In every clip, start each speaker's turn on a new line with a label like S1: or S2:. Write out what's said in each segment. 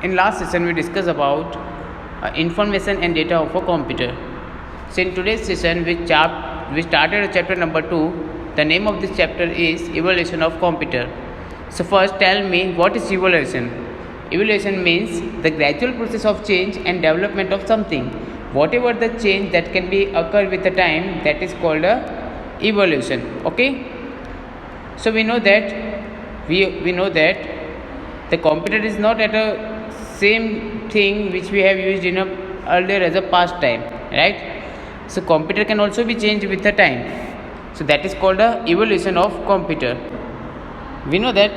S1: In last session we discussed about information and data of a computer. So in today's session we started chapter number 2. The name of this chapter is Evolution of Computer. So first tell me, what is evolution? Evolution means the gradual process of change and development of something. Whatever the change that can be occur with the time, that is called a evolution. Okay. So we know that the computer is not at a same thing which we have used in a earlier as a past time, right? So computer can also be changed with the time. So that is called a evolution of computer. We know that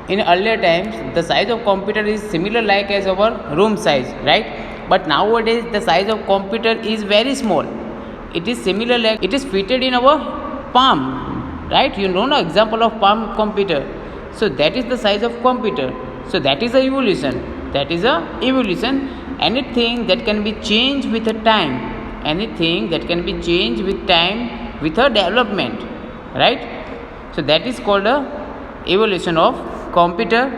S1: in earlier times the size of computer is similar like as our room size, right? But nowadays the size of computer is very small. It is similar like it is fitted in our palm, right? You know, an example of palm computer. So that is the size of computer. So that is a evolution. Anything that can be changed with the time. Anything that can be changed with time with a development, right? So that is called a evolution of computer.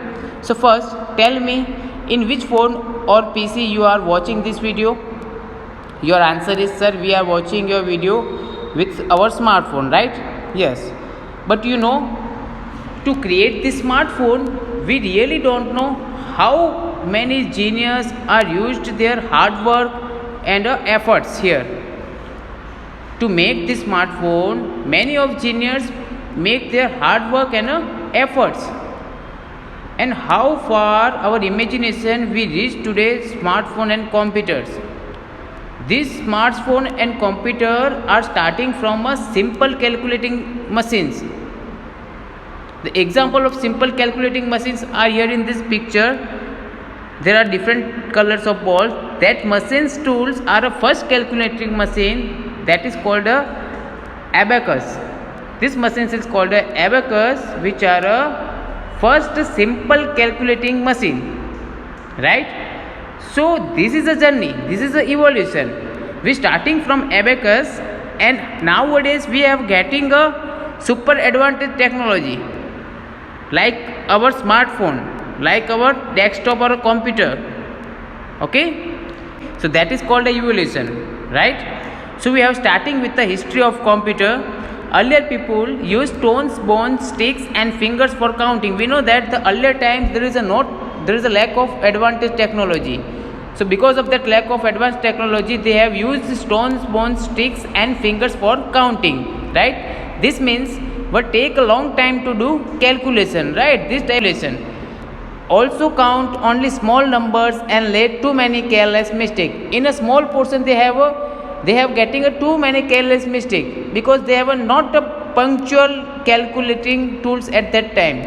S1: So first tell me, in which phone or PC you are watching this video? Your answer is, sir, we are watching your video with our smartphone, right? Yes. But you know, to create this smartphone, we really don't know how many geniuses are used their hard work and efforts here. To make this smartphone, many of geniuses make their hard work and efforts. And how far our imagination we reach today's smartphone and computers. These smartphone and computer are starting from a simple calculating machines. The example of simple calculating machines are here in this picture. There are different colors of balls. That machines tools are a first calculating machine, that is called a abacus. This machine is called a abacus, which are a first simple calculating machine, right? So this is a journey, this is a evolution. We starting from abacus, and nowadays we are getting a super advanced technology like our smartphone, like our desktop or a computer. Okay, so that is called a evolution, right? So we have starting with the history of computer. Earlier people used stones, bones, sticks and fingers for counting. We know that the earlier times there is a lack of advanced technology. So because of that lack of advanced technology, they have used stones, bones, sticks and fingers for counting, right? This means what take a long time to do calculation, right? This calculation also count only small numbers and led too many careless mistakes. In a small portion they have getting a too many careless mistake because they have not a punctual calculating tools at that time.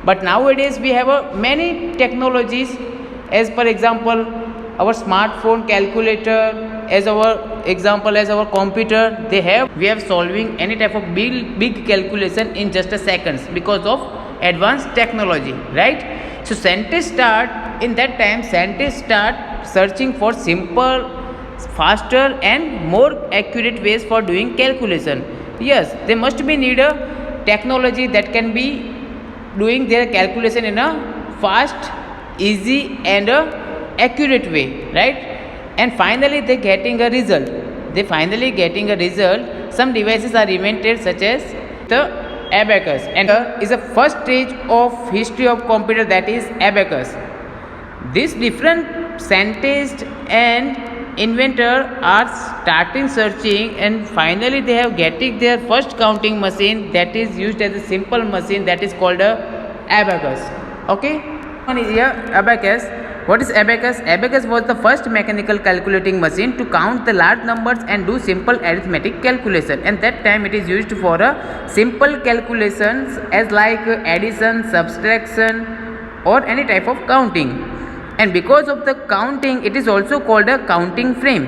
S1: But nowadays we have many technologies, as per example our smartphone calculator, as our computer. We have solving any type of big calculation in just a seconds because of advanced technology, right? So scientists start searching for simple, faster and more accurate ways for doing calculation. Yes, they must be need a technology that can be doing their calculation in a fast, easy and accurate way, right? And finally they getting a result. Some devices are invented such as the abacus, and is the first stage of history of computer, that is abacus. These different scientists and inventor are starting searching, and finally they have getting their first counting machine that is used as a simple machine, that is called a abacus. Okay, one is here abacus. What is abacus? Abacus was the first mechanical calculating machine to count the large numbers and do simple arithmetic calculation. And that time it is used for a simple calculations as like addition, subtraction or any type of counting. And because of the counting, it is also called a counting frame.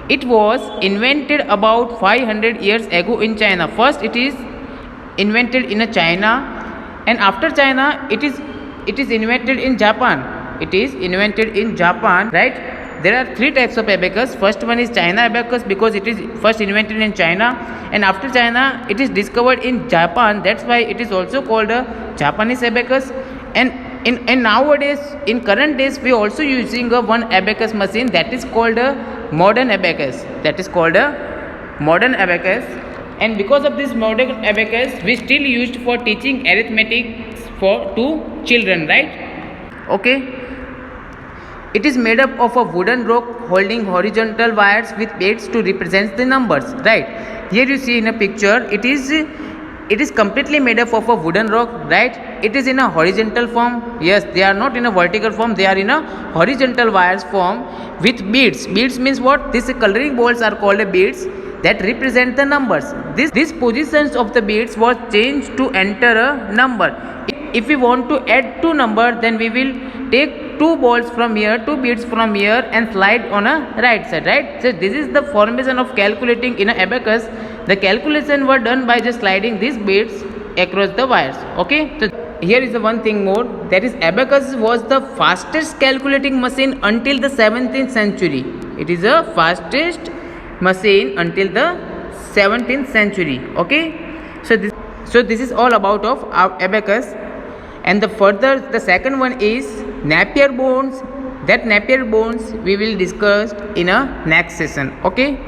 S1: It was invented about 500 years ago in China. First it is invented in China, and after China it is invented in Japan. Right? There are three types of abacus. First one is China abacus because it is first invented in China, and after China it is discovered in Japan. That's why it is also called a Japanese abacus. And in nowadays, in current days, we also using a one abacus machine, that is called a modern abacus. That is called a modern abacus. And because of this modern abacus, we still used for teaching arithmetic to children, right? Okay. It is made up of a wooden rock holding horizontal wires with weights to represent the numbers, right? Here you see in a picture, it is completely made up of a wooden rock, right? It is in a horizontal form. Yes, they are not in a vertical form, they are in a horizontal wires form with beads. Beads means what? These coloring balls are called beads that represent the numbers. These positions of the beads was changed to enter a number. If we want to add two numbers, then we will take two balls from here, two beads from here, and slide on a right side, right? So this is the formation of calculating in a abacus. The calculation were done by just sliding these beads across the wires. Okay. So here is the one thing more, that is abacus was the fastest calculating machine until the 17th century. It is the fastest machine until the 17th century. Okay. So this is all about of our abacus. And the second one is Napier bones. That Napier bones we will discuss in a next session. Okay.